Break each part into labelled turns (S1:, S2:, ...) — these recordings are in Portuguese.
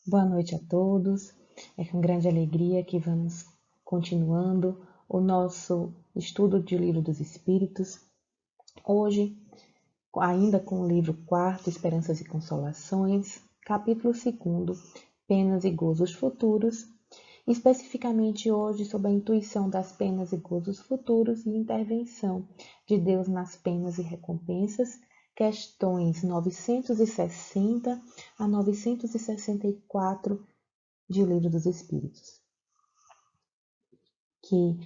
S1: Boa noite a todos. É com grande alegria que vamos continuando o nosso estudo de Livro dos Espíritos. Hoje, ainda com o livro 4, Esperanças e Consolações, capítulo 2, Penas e Gozos Futuros, especificamente hoje sobre a intuição das penas e gozos futuros e intervenção de Deus nas penas e recompensas, questões 960 a 964 de O Livro dos Espíritos. Que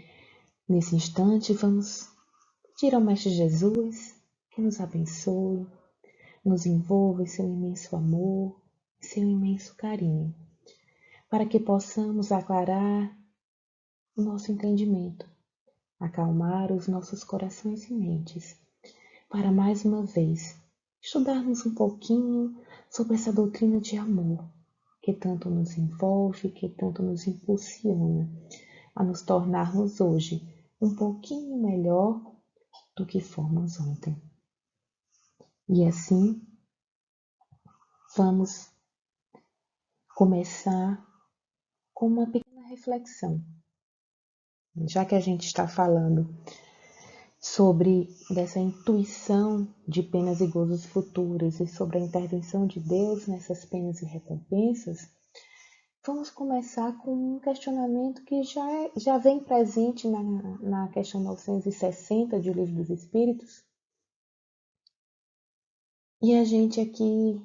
S1: nesse instante vamos pedir ao Mestre Jesus que nos abençoe, nos envolva em seu imenso amor, em seu imenso carinho, para que possamos aclarar o nosso entendimento, acalmar os nossos corações e mentes, para mais uma vez estudarmos um pouquinho sobre essa doutrina de amor que tanto nos envolve, que tanto nos impulsiona a nos tornarmos hoje um pouquinho melhor do que fomos ontem. E assim, vamos começar com uma pequena reflexão. Já que a gente está falando sobre dessa intuição de penas e gozos futuros e sobre a intervenção de Deus nessas penas e recompensas, vamos começar com um questionamento que já vem presente na questão 960 de O Livro dos Espíritos. E a gente aqui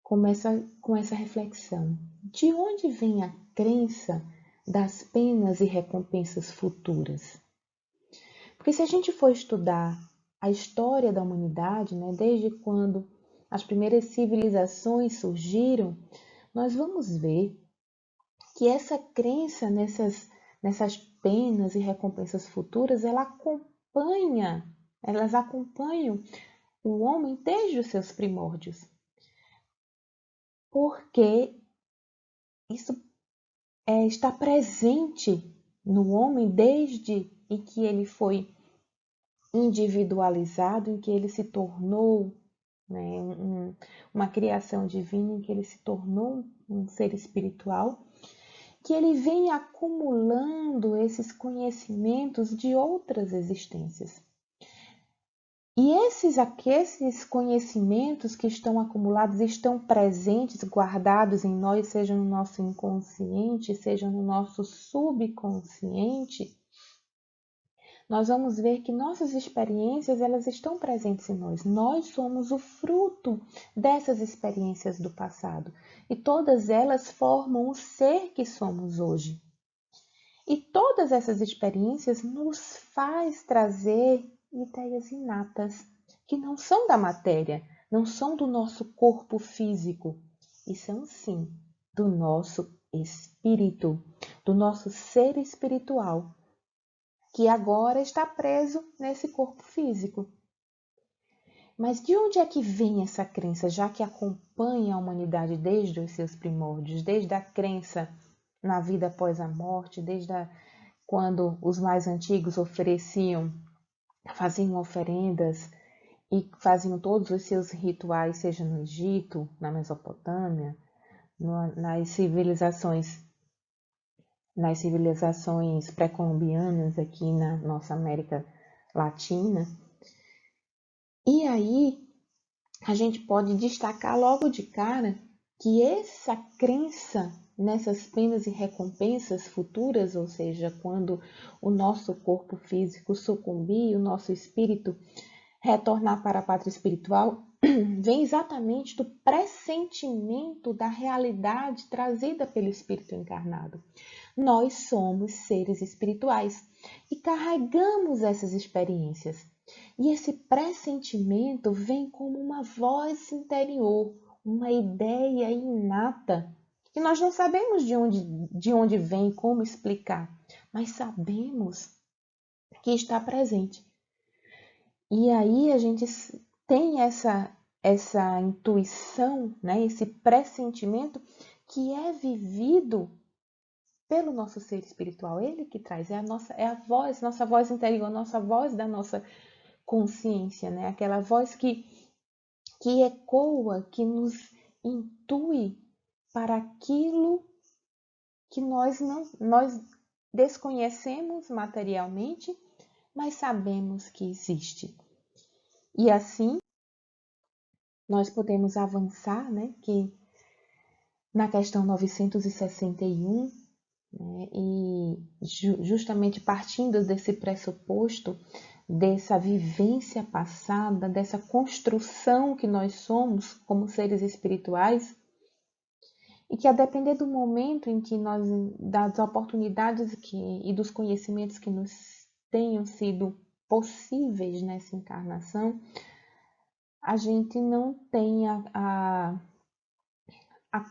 S1: começa com essa reflexão. De onde vem a crença das penas e recompensas futuras? Porque se a gente for estudar a história da humanidade, né, desde quando as primeiras civilizações surgiram, nós vamos ver que essa crença nessas penas e recompensas futuras, elas acompanham o homem desde os seus primórdios. Porque isso está presente no homem desde em que ele foi individualizado, em que ele se tornou, né, uma criação divina, em que ele se tornou um ser espiritual, que ele vem acumulando esses conhecimentos de outras existências. E esses conhecimentos que estão acumulados, estão presentes, guardados em nós, seja no nosso inconsciente, seja no nosso subconsciente, nós vamos ver que nossas experiências, elas estão presentes em nós. Nós somos o fruto dessas experiências do passado. E todas elas formam o ser que somos hoje. E todas essas experiências nos faz trazer ideias inatas, que não são da matéria, não são do nosso corpo físico, e são sim do nosso espírito, do nosso ser espiritual, que agora está preso nesse corpo físico. Mas de onde é que vem essa crença, já que acompanha a humanidade desde os seus primórdios, desde a crença na vida após a morte, quando os mais antigos faziam oferendas e faziam todos os seus rituais, seja no Egito, na Mesopotâmia, nas civilizações pré-colombianas aqui na nossa América Latina. E aí a gente pode destacar logo de cara que essa crença nessas penas e recompensas futuras, ou seja, quando o nosso corpo físico sucumbir, o nosso espírito retornar para a pátria espiritual, vem exatamente do pressentimento da realidade trazida pelo espírito encarnado. Nós somos seres espirituais e carregamos essas experiências. E esse pressentimento vem como uma voz interior, uma ideia inata, que nós não sabemos de onde vem, como explicar, mas sabemos que está presente. E aí a gente tem essa intuição, né, esse pressentimento que é vivido pelo nosso ser espiritual, ele que traz, é a voz, nossa voz interior, nossa voz da nossa consciência, né? Aquela voz que ecoa, que nos intui para aquilo que nós desconhecemos materialmente, mas sabemos que existe. E assim, nós podemos avançar, né, que na questão 961, né, e justamente partindo desse pressuposto, dessa vivência passada, dessa construção que nós somos como seres espirituais, e que a depender do momento em que nós, das oportunidades e dos conhecimentos que nos tenham sido possíveis nessa encarnação, a gente não tem a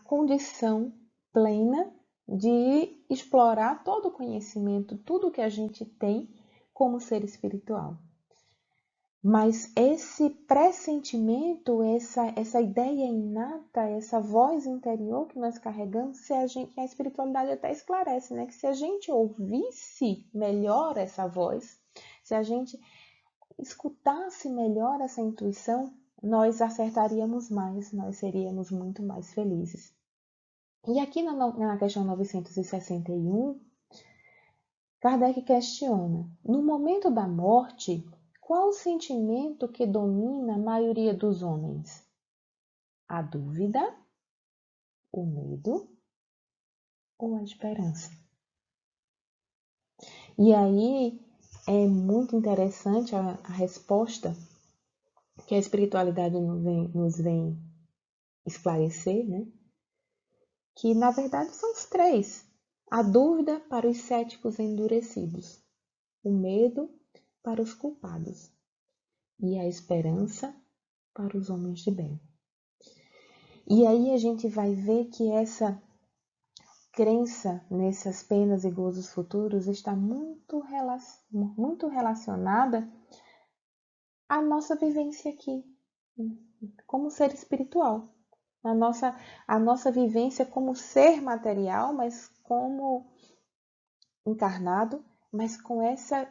S1: condição plena de explorar todo o conhecimento, tudo que a gente tem como ser espiritual. Mas esse pressentimento, essa ideia inata, essa voz interior que nós carregamos, se a espiritualidade até esclarece, né? Que se a gente ouvisse melhor essa voz, se a gente escutasse melhor essa intuição, nós acertaríamos mais, nós seríamos muito mais felizes. E aqui na questão 961, Kardec questiona: no momento da morte, qual o sentimento que domina a maioria dos homens? A dúvida, o medo ou a esperança? E aí é muito interessante a resposta que a espiritualidade nos vem esclarecer, né? Que na verdade são os três. A dúvida para os céticos endurecidos, o medo para os culpados e a esperança para os homens de bem. E aí a gente vai ver que essa crença nessas penas e gozos futuros está muito relacionada à nossa vivência aqui, como ser espiritual. A nossa vivência como ser material, mas como encarnado, mas com essa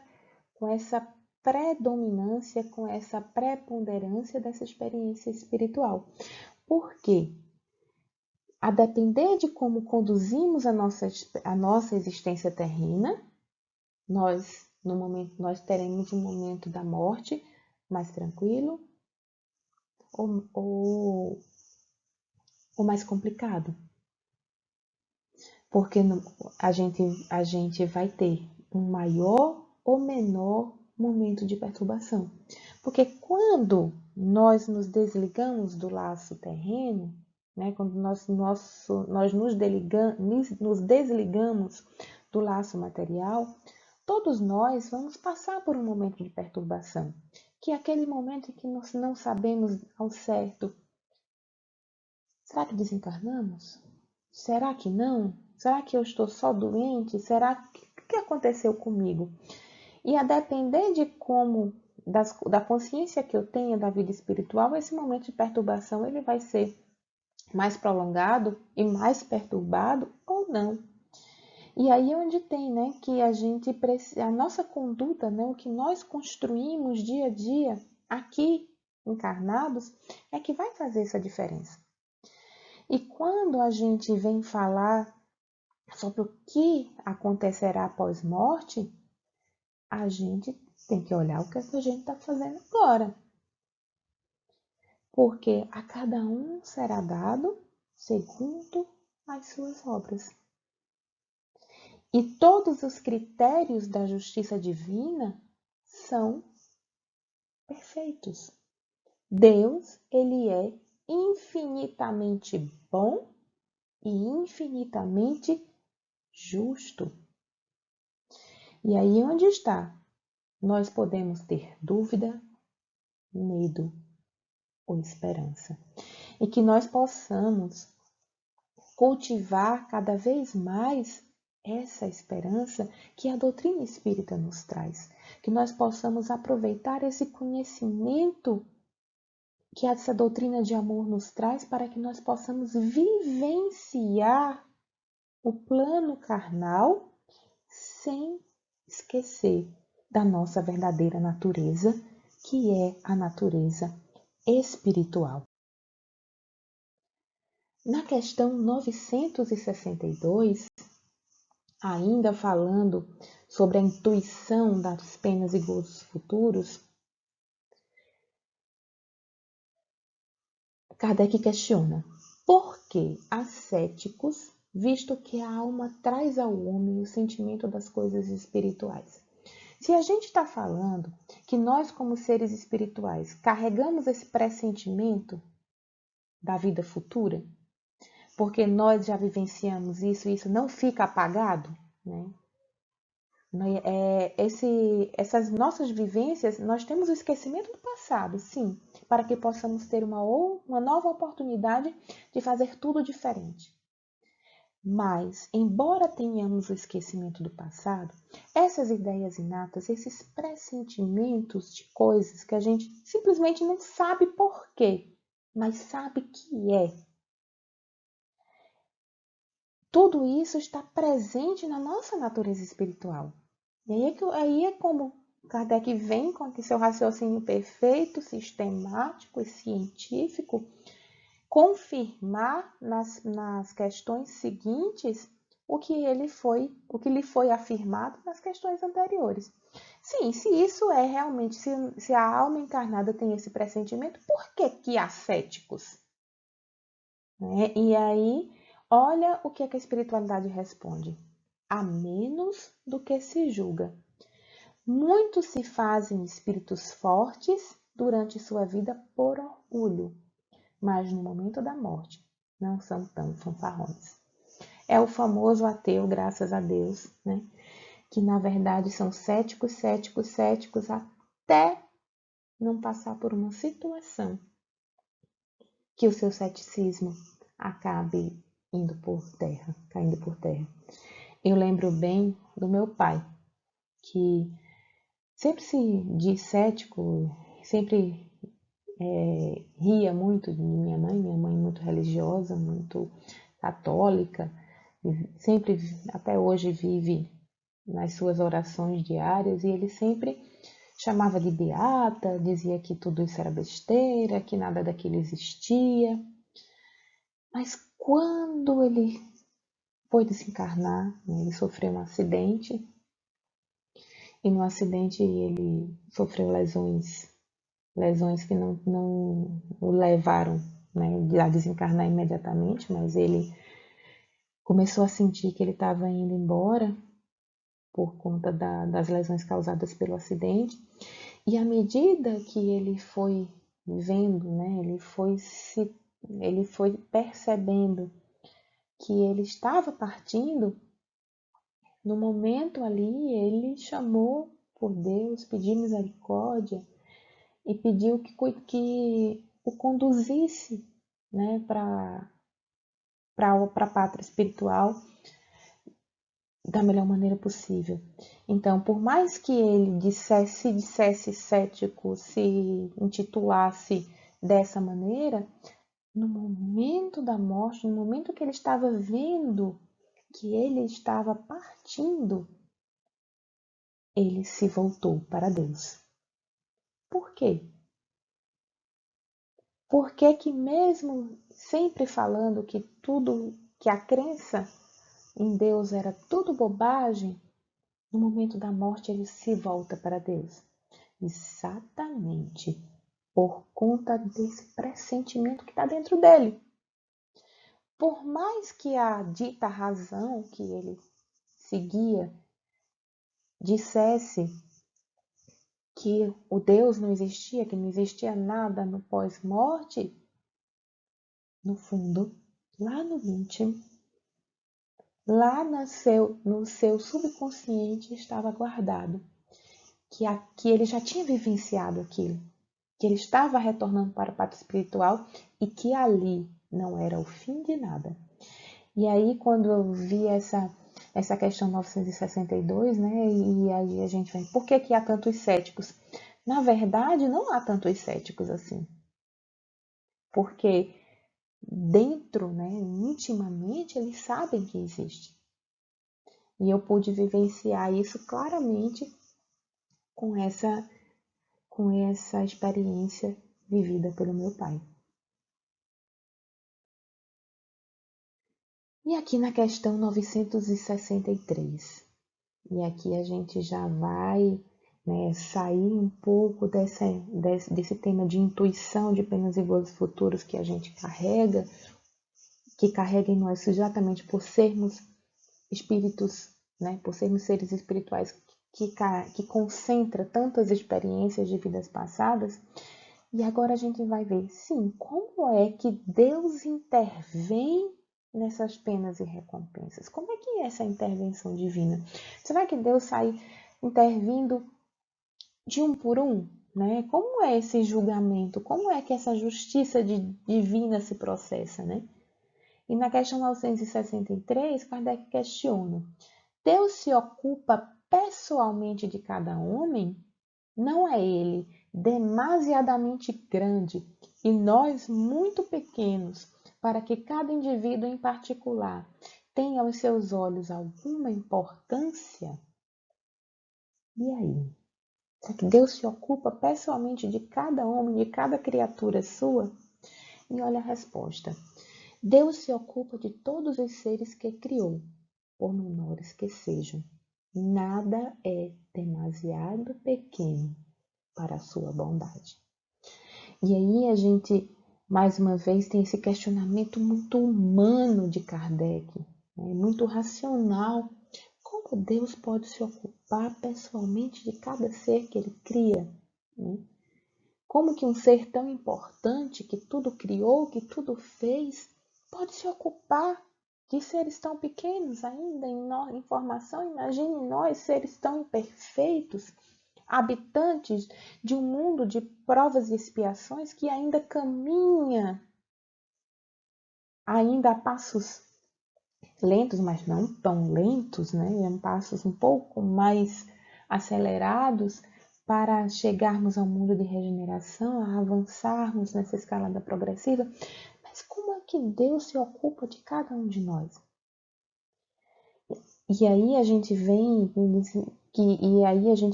S1: predominância, com essa preponderância dessa experiência espiritual. Por quê? A depender de como conduzimos a nossa existência terrena, nós teremos um momento da morte mais tranquilo ou mais complicado. Porque a gente vai ter um maior ou menor momento de perturbação. Porque quando nós nos desligamos do laço terreno, né, quando nós nos desligamos do laço material, todos nós vamos passar por um momento de perturbação, que é aquele momento em que nós não sabemos ao certo: será que desencarnamos? Será que não? Será que eu estou só doente? Será que aconteceu comigo? E a depender de como, da consciência que eu tenha da vida espiritual, esse momento de perturbação ele vai ser mais prolongado e mais perturbado ou não. E aí é onde tem, né, que a nossa conduta, né, o que nós construímos dia a dia aqui encarnados, é que vai fazer essa diferença. E quando a gente vem falar sobre o que acontecerá após morte, a gente tem que olhar o que a gente está fazendo agora. Porque a cada um será dado segundo as suas obras. E todos os critérios da justiça divina são perfeitos. Deus, ele é infinitamente bom e infinitamente justo. E aí onde está? Nós podemos ter dúvida, medo ou esperança. E que nós possamos cultivar cada vez mais essa esperança que a doutrina espírita nos traz. Que nós possamos aproveitar esse conhecimento que essa doutrina de amor nos traz para que nós possamos vivenciar o plano carnal sem esquecer da nossa verdadeira natureza, que é a natureza espiritual. Na questão 962, ainda falando sobre a intuição das penas e gozos futuros, Kardec questiona: por que ascéticos, visto que a alma traz ao homem o sentimento das coisas espirituais? Se a gente está falando que nós, como seres espirituais, carregamos esse pressentimento da vida futura, porque nós já vivenciamos isso e isso não fica apagado, né? Essas nossas vivências, nós temos o esquecimento do passado, sim, para que possamos ter uma nova oportunidade de fazer tudo diferente. Mas, embora tenhamos o esquecimento do passado, essas ideias inatas, esses pressentimentos de coisas que a gente simplesmente não sabe por quê, mas sabe que é. Tudo isso está presente na nossa natureza espiritual. E aí é como Kardec vem com seu raciocínio perfeito, sistemático e científico, confirmar nas questões seguintes o que lhe foi afirmado nas questões anteriores. Sim, se isso é realmente, se a alma encarnada tem esse pressentimento, por que há céticos? Né? E aí, olha o que a espiritualidade responde. A menos do que se julga. Muitos se fazem espíritos fortes durante sua vida por orgulho, mas no momento da morte não são tão fanfarrões. É o famoso ateu, graças a Deus, né? Que na verdade são céticos, céticos, céticos, até não passar por uma situação que o seu ceticismo acabe indo por terra, caindo por terra. Eu lembro bem do meu pai, que sempre se diz cético, sempre ria muito de minha mãe muito religiosa, muito católica, sempre, até hoje, vive nas suas orações diárias e ele sempre chamava de beata, dizia que tudo isso era besteira, que nada daquilo existia. Mas quando ele foi desencarnar, né, ele sofreu um acidente e no acidente ele sofreu lesões que não o levaram, né, a desencarnar imediatamente, mas ele começou a sentir que ele estava indo embora por conta das lesões causadas pelo acidente. E à medida que ele foi vendo, né, ele foi percebendo que ele estava partindo, no momento ali ele chamou por Deus, pediu misericórdia e pediu que o conduzisse, né, para a pátria espiritual da melhor maneira possível. Então, por mais que ele dissesse cético, se intitulasse dessa maneira, no momento da morte, no momento que ele estava vendo que ele estava partindo, ele se voltou para Deus. Por quê? Por que mesmo sempre falando que a crença em Deus era tudo bobagem, no momento da morte ele se volta para Deus? Exatamente por conta desse pressentimento que está dentro dele. Por mais que a dita razão que ele seguia dissesse que o Deus não existia, que não existia nada no pós-morte, no fundo, lá no íntimo, lá no seu subconsciente estava guardado que ele já tinha vivenciado aquilo, que ele estava retornando para o pátria espiritual e que ali não era o fim de nada. E aí, quando eu vi essa questão 962, né, e aí a gente vem, por que há tantos céticos? Na verdade, não há tantos céticos assim, porque dentro, né, intimamente, eles sabem que existe. E eu pude vivenciar isso claramente com essa experiência vivida pelo meu pai. E aqui na questão 963, e aqui a gente já vai, né, sair um pouco desse tema de intuição de penas e gozos futuros que a gente carrega, que carrega em nós exatamente por sermos espíritos, né, por sermos seres espirituais que concentra tantas experiências de vidas passadas. E agora a gente vai ver, sim, como é que Deus intervém nessas penas e recompensas? Como é que é essa intervenção divina? Será que Deus sai intervindo de um por um? Né? Como é esse julgamento? Como é que essa justiça divina se processa? Né? E na questão 963, Kardec questiona: Deus se ocupa pessoalmente de cada homem? Não é ele demasiadamente grande e nós muito pequenos para que cada indivíduo em particular tenha aos seus olhos alguma importância? E aí? Será que Deus se ocupa pessoalmente de cada homem, de cada criatura sua? E olha a resposta. Deus se ocupa de todos os seres que criou, por menores que sejam. Nada é demasiado pequeno para a sua bondade. E aí a gente, mais uma vez, tem esse questionamento muito humano de Kardec, né? Muito racional. Como Deus pode se ocupar pessoalmente de cada ser que Ele cria? Né? Como que um ser tão importante, que tudo criou, que tudo fez, pode se ocupar de seres tão pequenos ainda em formação? Imagine nós, seres tão imperfeitos, habitantes de um mundo de provas e expiações que ainda caminha, ainda a passos lentos, mas não tão lentos, né? Passos um pouco mais acelerados para chegarmos ao mundo de regeneração, a avançarmos nessa escalada progressiva. Mas como é que Deus se ocupa de cada um de nós? E aí a gente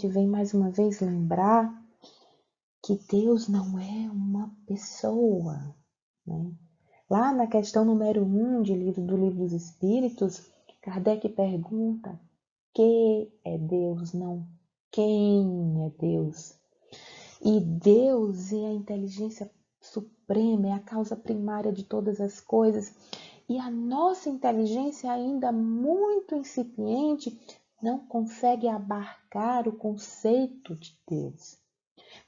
S1: vem mais uma vez lembrar que Deus não é uma pessoa, né? Lá na questão número 1 do Livro dos Espíritos, Kardec pergunta: que é Deus, não quem é Deus? E Deus é a inteligência suprema, é a causa primária de todas as coisas. E a nossa inteligência, ainda muito incipiente, não consegue abarcar o conceito de Deus.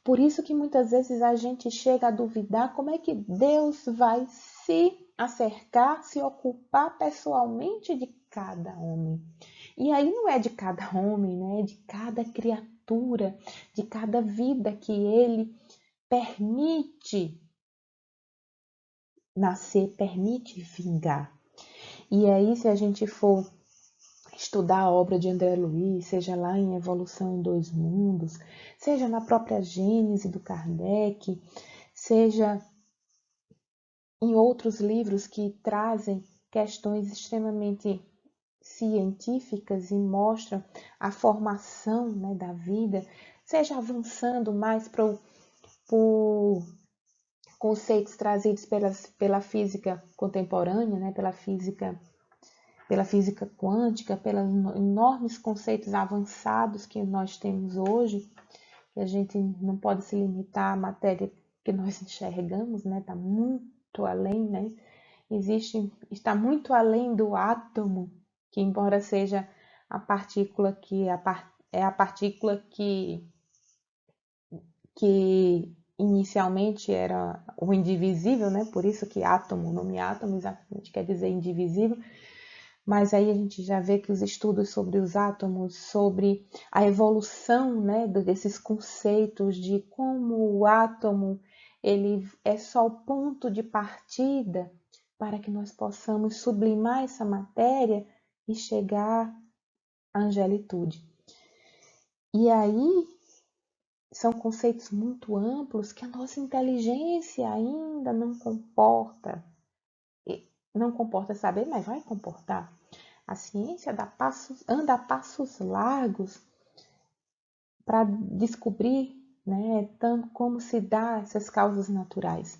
S1: Por isso que muitas vezes a gente chega a duvidar como é que Deus vai se acercar, se ocupar pessoalmente de cada homem. E aí não é de cada homem, né? É de cada criatura, de cada vida que Ele permite nascer, permite vingar. E aí, se a gente for estudar a obra de André Luiz, seja lá em Evolução em Dois Mundos, seja na própria Gênese do Kardec, seja em outros livros que trazem questões extremamente científicas e mostram a formação, né, da vida, seja avançando mais para conceitos trazidos pela física contemporânea, né, pela física quântica, pelos enormes conceitos avançados que nós temos hoje, que a gente não pode se limitar à matéria que nós enxergamos, né? Está muito além, né? Está muito além do átomo, que embora seja a partícula é a partícula que inicialmente era o indivisível, né? Por isso que átomo, o nome átomo exatamente quer dizer indivisível. Mas aí a gente já vê que os estudos sobre os átomos, sobre a evolução, né, desses conceitos de como o átomo ele é só o ponto de partida para que nós possamos sublimar essa matéria e chegar à angelitude. E aí são conceitos muito amplos que a nossa inteligência ainda não comporta. Não comporta saber, mas vai comportar. A ciência anda a passos largos para descobrir, né, como se dá essas causas naturais.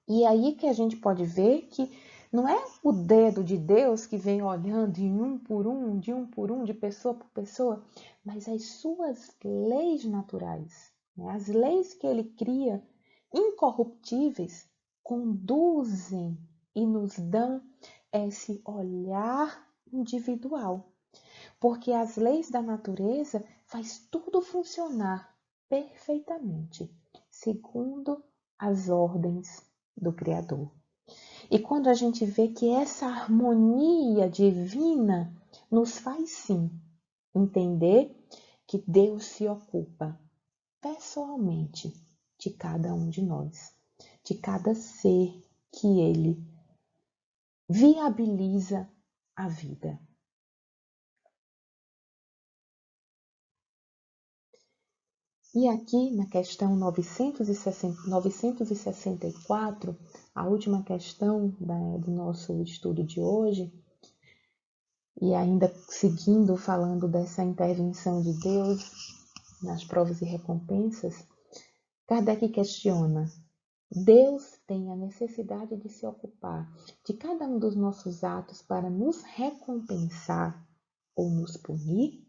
S1: E aí que a gente pode ver que Não é o dedo de Deus que vem olhando de um por um, de pessoa por pessoa, mas as suas leis naturais, né? As leis que ele cria, incorruptíveis, conduzem e nos dão esse olhar individual. Porque as leis da natureza faz tudo funcionar perfeitamente, segundo as ordens do Criador. E quando a gente vê que essa harmonia divina nos faz sim entender que Deus se ocupa pessoalmente de cada um de nós, de cada ser que ele viabiliza a vida. E aqui na questão 964, a última questão do nosso estudo de hoje, e ainda seguindo falando dessa intervenção de Deus nas provas e recompensas, Kardec questiona: Deus tem a necessidade de se ocupar de cada um dos nossos atos para nos recompensar ou nos punir?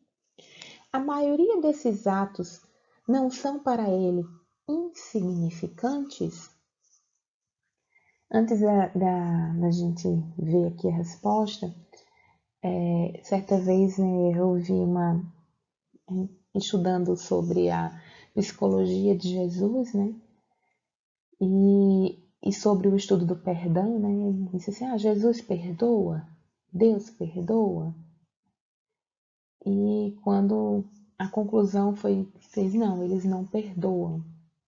S1: A maioria desses atos não são para ele insignificantes? Antes da gente ver aqui a resposta, certa vez eu ouvi estudando sobre a psicologia de Jesus, né? E sobre o estudo do perdão, né? Ele disse assim, Jesus perdoa, Deus perdoa. E quando a conclusão fez, não, eles não perdoam,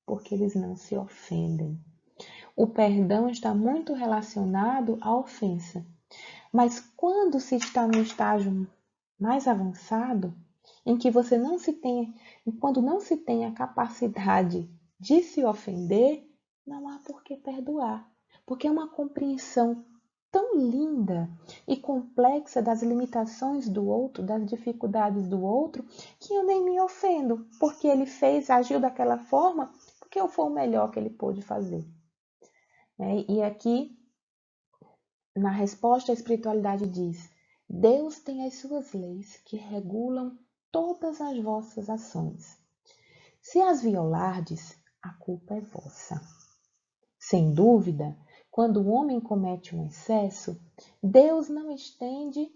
S1: porque eles não se ofendem. O perdão está muito relacionado à ofensa. Mas quando se está no estágio mais avançado, em que quando não se tem a capacidade de se ofender, não há por que perdoar. Porque é uma compreensão tão linda e complexa das limitações do outro, das dificuldades do outro, que eu nem me ofendo, porque ele agiu daquela forma, porque foi o melhor que ele pôde fazer. E aqui, na resposta, a espiritualidade diz: Deus tem as suas leis que regulam todas as vossas ações. Se as violardes, a culpa é vossa. Sem dúvida, quando o homem comete um excesso, Deus não estende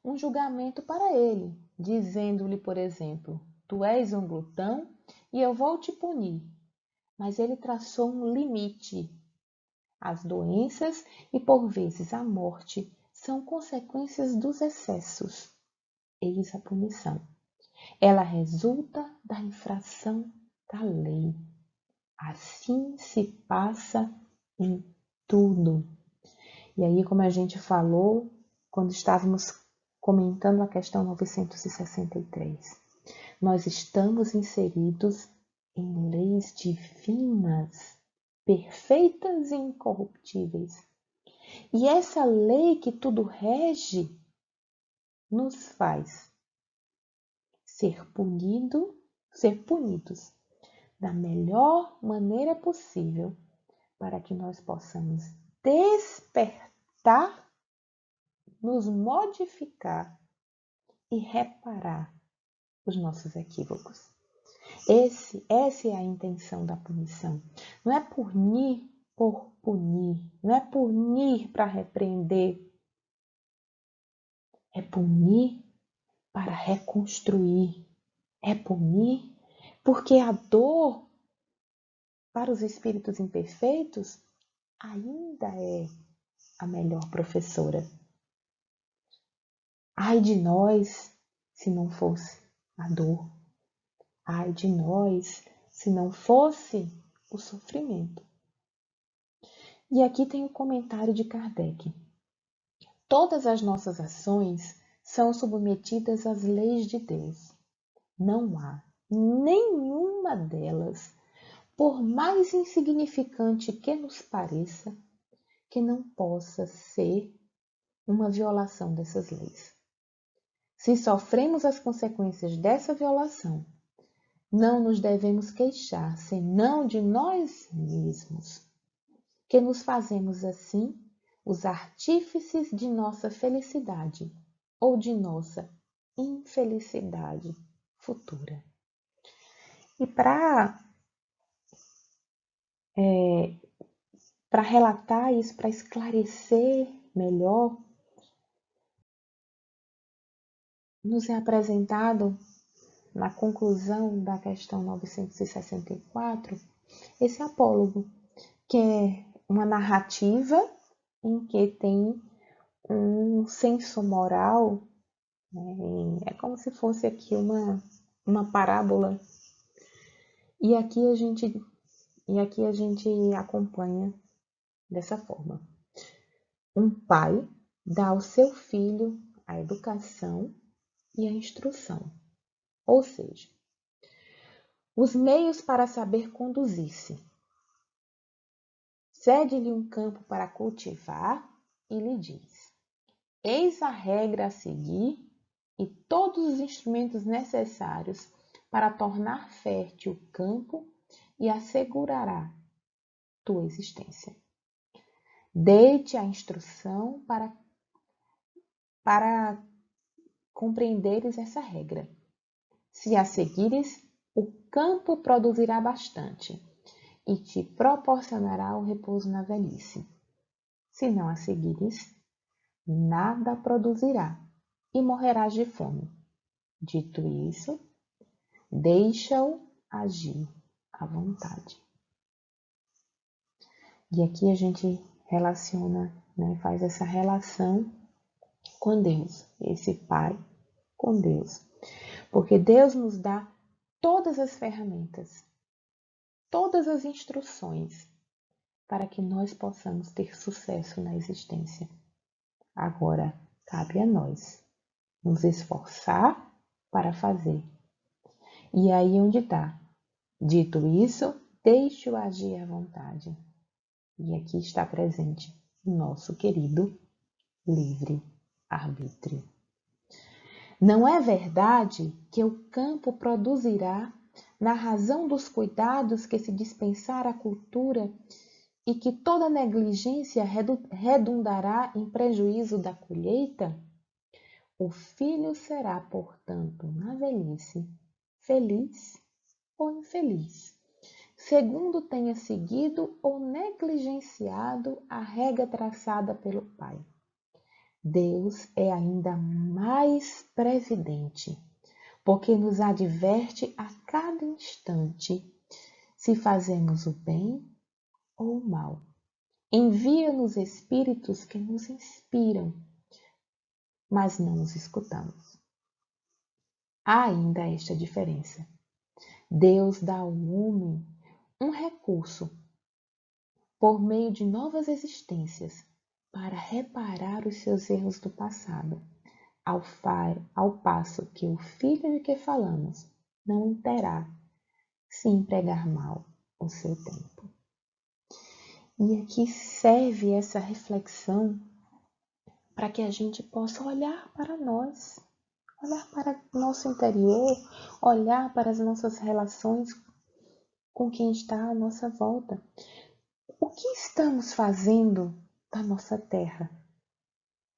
S1: um julgamento para ele, dizendo-lhe, por exemplo, tu és um glutão e eu vou te punir. Mas ele traçou um limite. As doenças e, por vezes, a morte são consequências dos excessos. Eis a punição. Ela resulta da infração da lei. Assim se passa em tudo. E aí, como a gente falou, quando estávamos comentando a questão 963, nós estamos inseridos em leis divinas, perfeitas e incorruptíveis. E essa lei que tudo rege nos faz ser punidos da melhor maneira possível para que nós possamos despertar, nos modificar e reparar os nossos equívocos. Essa é a intenção da punição. Não é punir por punir, não é punir para repreender, é punir para reconstruir, é punir porque a dor para os espíritos imperfeitos ainda é a melhor professora. Ai de nós se não fosse a dor. Ai de nós se não fosse o sofrimento. E aqui tem o comentário de Kardec. Todas as nossas ações são submetidas às leis de Deus. Não há nenhuma delas, por mais insignificante que nos pareça, que não possa ser uma violação dessas leis. Se sofremos as consequências dessa violação, não nos devemos queixar, senão de nós mesmos, que nos fazemos assim os artífices de nossa felicidade ou de nossa infelicidade futura. E para relatar isso, para esclarecer melhor, nos é apresentado na conclusão da questão 964 esse apólogo, que é uma narrativa em que tem um senso moral, né? É como se fosse aqui uma parábola. E aqui a gente acompanha dessa forma. Um pai dá ao seu filho a educação e a instrução, ou seja, os meios para saber conduzir-se. Cede-lhe um campo para cultivar e lhe diz: eis a regra a seguir e todos os instrumentos necessários para tornar fértil o campo e assegurará tua existência. Dê-te a instrução para compreenderes essa regra. Se a seguires, o campo produzirá bastante e te proporcionará o repouso na velhice. Se não a seguires, nada produzirá e morrerás de fome. Dito isso, deixa-o agir à vontade. E aqui a gente relaciona, né, faz essa relação com Deus, esse Pai com Deus. Porque Deus nos dá todas as ferramentas, todas as instruções para que nós possamos ter sucesso na existência. Agora, cabe a nós nos esforçar para fazer. E aí onde está? Dito isso, deixe-o agir à vontade. E aqui está presente o nosso querido livre-arbítrio. Não é verdade que o campo produzirá, na razão dos cuidados que se dispensar à cultura, e que toda negligência redundará em prejuízo da colheita? O filho será, portanto, na velhice, feliz ou infeliz, segundo tenha seguido ou negligenciado a regra traçada pelo pai. Deus é ainda mais previdente, porque nos adverte a cada instante se fazemos o bem ou o mal. Envia-nos espíritos que nos inspiram, mas não os escutamos. Há ainda esta diferença. Deus dá ao homem um recurso por meio de novas existências para reparar os seus erros do passado, ao passo que o filho de que falamos não terá, se empregar mal, o seu tempo. E aqui serve essa reflexão para que a gente possa olhar para nós, olhar para o nosso interior, olhar para as nossas relações com quem está à nossa volta. O que estamos fazendo da nossa terra?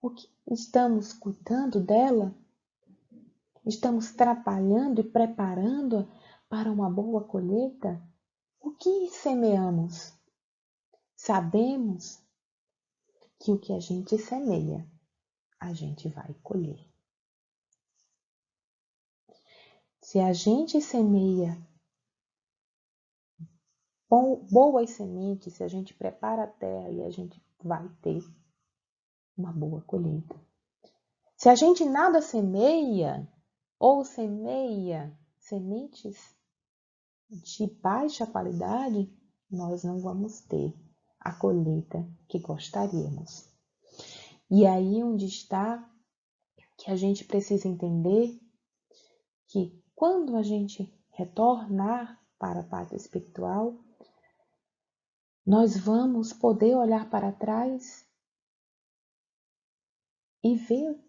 S1: O que estamos cuidando dela? Estamos trabalhando e preparando para uma boa colheita? O que semeamos? Sabemos que o que a gente semeia, a gente vai colher. Se a gente semeia boas sementes, se a gente prepara a terra, e a gente vai ter uma boa colheita. Se a gente nada semeia, ou semeia sementes de baixa qualidade, nós não vamos ter a colheita que gostaríamos. E aí onde está que a gente precisa entender que quando a gente retornar para a pátria espiritual, nós vamos poder olhar para trás e ver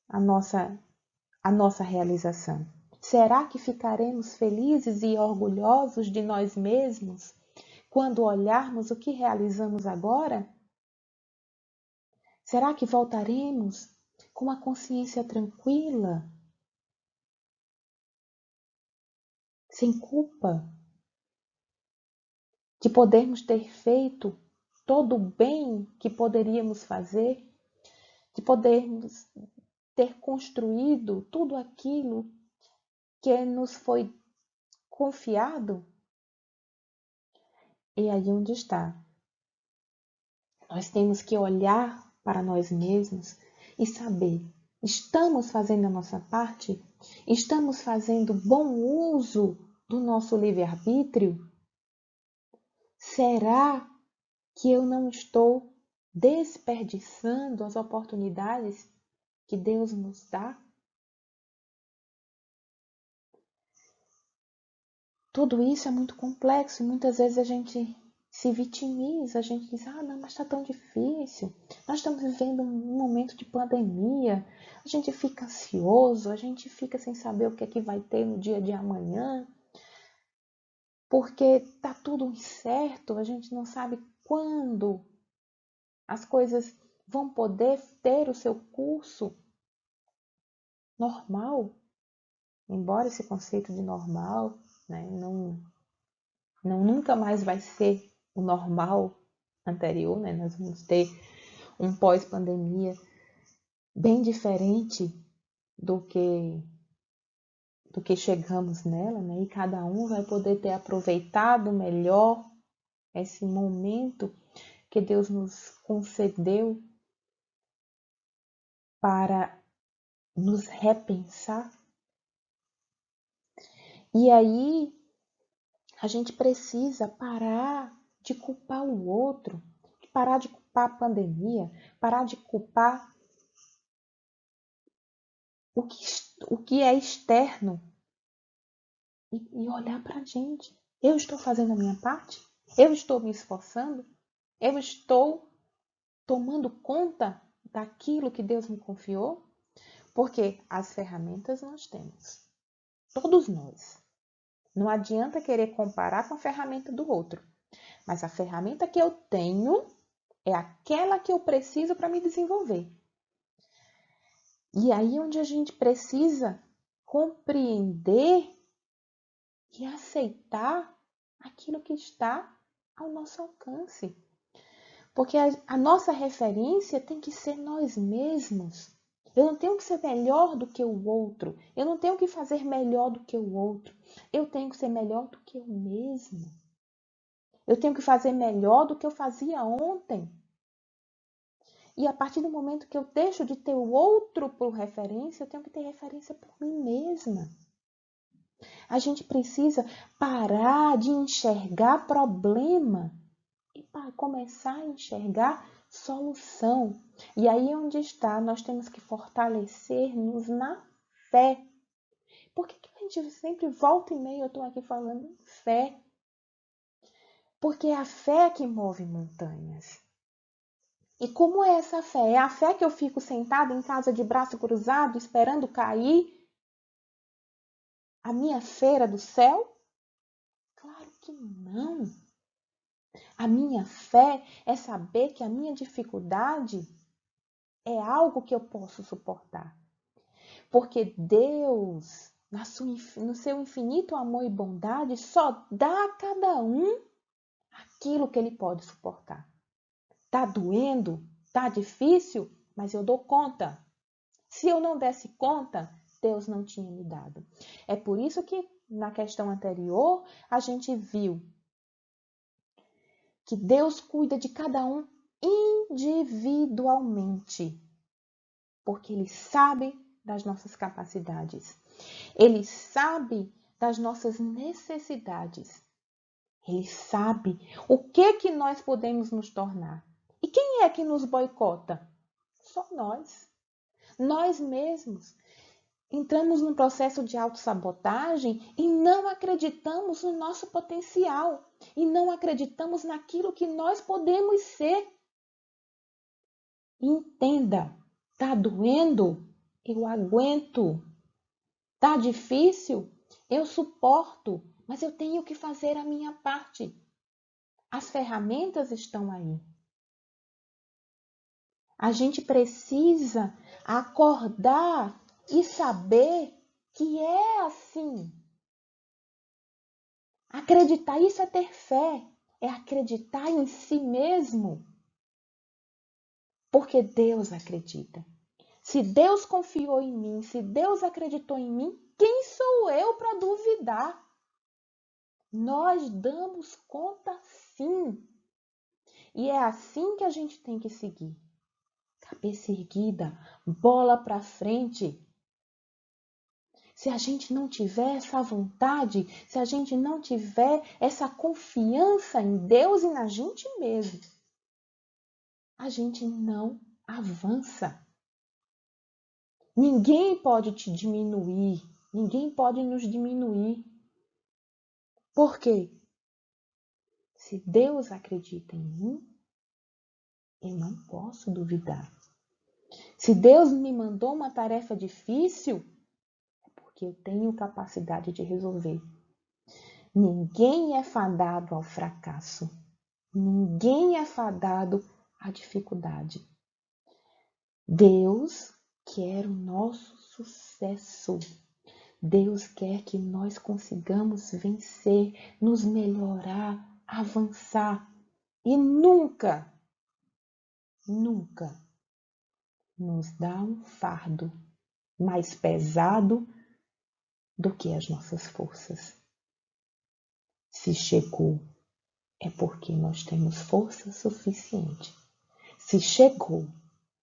S1: a nossa realização. Será que ficaremos felizes e orgulhosos de nós mesmos quando olharmos o que realizamos agora? Será que voltaremos com a consciência tranquila, sem culpa, de podermos ter feito todo o bem que poderíamos fazer, de podermos ter construído tudo aquilo que nos foi confiado? E aí onde está? Nós temos que olhar para nós mesmos e saber, estamos fazendo a nossa parte? Estamos fazendo bom uso do nosso livre-arbítrio? Será que eu não estou desperdiçando as oportunidades que Deus nos dá? Tudo isso é muito complexo e muitas vezes a gente se vitimiza, a gente diz, não, mas está tão difícil. Nós estamos vivendo um momento de pandemia, a gente fica ansioso, a gente fica sem saber o que é que vai ter no dia de amanhã, porque está tudo incerto, a gente não sabe quando as coisas vão poder ter o seu curso normal, embora esse conceito de normal, né, nunca mais vai ser o normal anterior, né? Nós vamos ter um pós-pandemia bem diferente do que chegamos nela, né? E cada um vai poder ter aproveitado melhor esse momento que Deus nos concedeu para nos repensar. E aí a gente precisa parar de culpar o outro, parar de culpar a pandemia, parar de culpar o que é externo e olhar para a gente. Eu estou fazendo a minha parte? Eu estou me esforçando? Eu estou tomando conta daquilo que Deus me confiou? Porque as ferramentas nós temos, todos nós. Não adianta querer comparar com a ferramenta do outro, mas a ferramenta que eu tenho é aquela que eu preciso para me desenvolver. E aí onde a gente precisa compreender e aceitar aquilo que está ao nosso alcance. Porque a nossa referência tem que ser nós mesmos. Eu não tenho que ser melhor do que o outro. Eu não tenho que fazer melhor do que o outro. Eu tenho que ser melhor do que eu mesmo. Eu tenho que fazer melhor do que eu fazia ontem. E a partir do momento que eu deixo de ter o outro por referência, eu tenho que ter referência por mim mesma. A gente precisa parar de enxergar problema e para começar a enxergar solução. E aí onde está, nós temos que fortalecer-nos na fé. Por que a gente sempre volta e meia eu estou aqui falando em fé? Porque é a fé que move montanhas. E como é essa fé? É a fé que eu fico sentada em casa de braço cruzado, esperando cair a minha feira do céu? Claro que não. A minha fé é saber que a minha dificuldade é algo que eu posso suportar. Porque Deus, no seu infinito amor e bondade, só dá a cada um aquilo que ele pode suportar. Tá doendo? Tá difícil? Mas eu dou conta. Se eu não desse conta, Deus não tinha me dado. É por isso que na questão anterior a gente viu que Deus cuida de cada um individualmente, porque Ele sabe das nossas capacidades, Ele sabe das nossas necessidades, Ele sabe o que nós podemos nos tornar. E quem é que nos boicota? Só nós. Nós mesmos. Entramos num processo de autossabotagem e não acreditamos no nosso potencial. E não acreditamos naquilo que nós podemos ser. Entenda, tá doendo? Eu aguento. Tá difícil? Eu suporto, mas eu tenho que fazer a minha parte. As ferramentas estão aí. A gente precisa acordar e saber que é assim. Acreditar, isso é ter fé, é acreditar em si mesmo. Porque Deus acredita. Se Deus confiou em mim, se Deus acreditou em mim, quem sou eu para duvidar? Nós damos conta sim. E é assim que a gente tem que seguir. Cabeça erguida, bola para frente. Se a gente não tiver essa vontade, se a gente não tiver essa confiança em Deus e na gente mesmo, a gente não avança. Ninguém pode te diminuir, ninguém pode nos diminuir. Por quê? Se Deus acredita em mim, eu não posso duvidar. Se Deus me mandou uma tarefa difícil, é porque eu tenho capacidade de resolver. Ninguém é fadado ao fracasso. Ninguém é fadado à dificuldade. Deus quer o nosso sucesso. Deus quer que nós consigamos vencer, nos melhorar, avançar e nunca, nunca nos dá um fardo mais pesado do que as nossas forças. Se chegou, é porque nós temos força suficiente. Se chegou,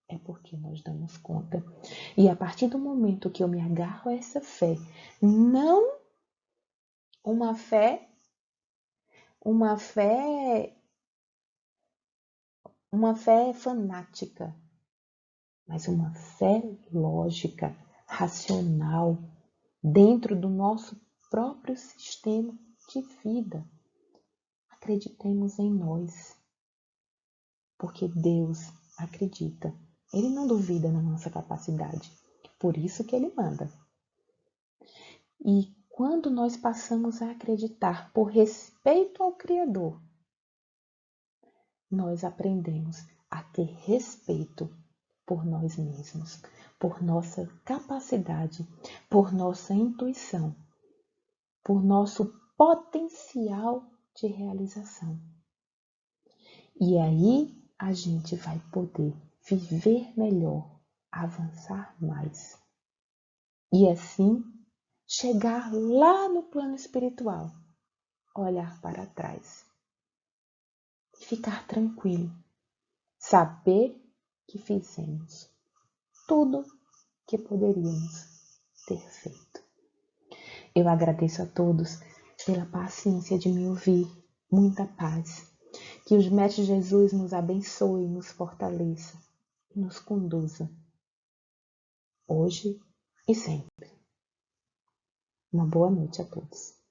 S1: é porque nós damos conta. E a partir do momento que eu me agarro a essa fé, não uma fé, uma fé, uma fé fanática, mas uma fé lógica, racional, dentro do nosso próprio sistema de vida. Acreditemos em nós, porque Deus acredita. Ele não duvida na nossa capacidade, por isso que Ele manda. E quando nós passamos a acreditar por respeito ao Criador, nós aprendemos a ter respeito por nós mesmos, por nossa capacidade, por nossa intuição, por nosso potencial de realização. E aí a gente vai poder viver melhor, avançar mais. E assim chegar lá no plano espiritual, olhar para trás e ficar tranquilo, saber que fizemos tudo que poderíamos ter feito. Eu agradeço a todos pela paciência de me ouvir, muita paz. Que os Mestres Jesus nos abençoe, nos fortaleça e nos conduza, hoje e sempre. Uma boa noite a todos.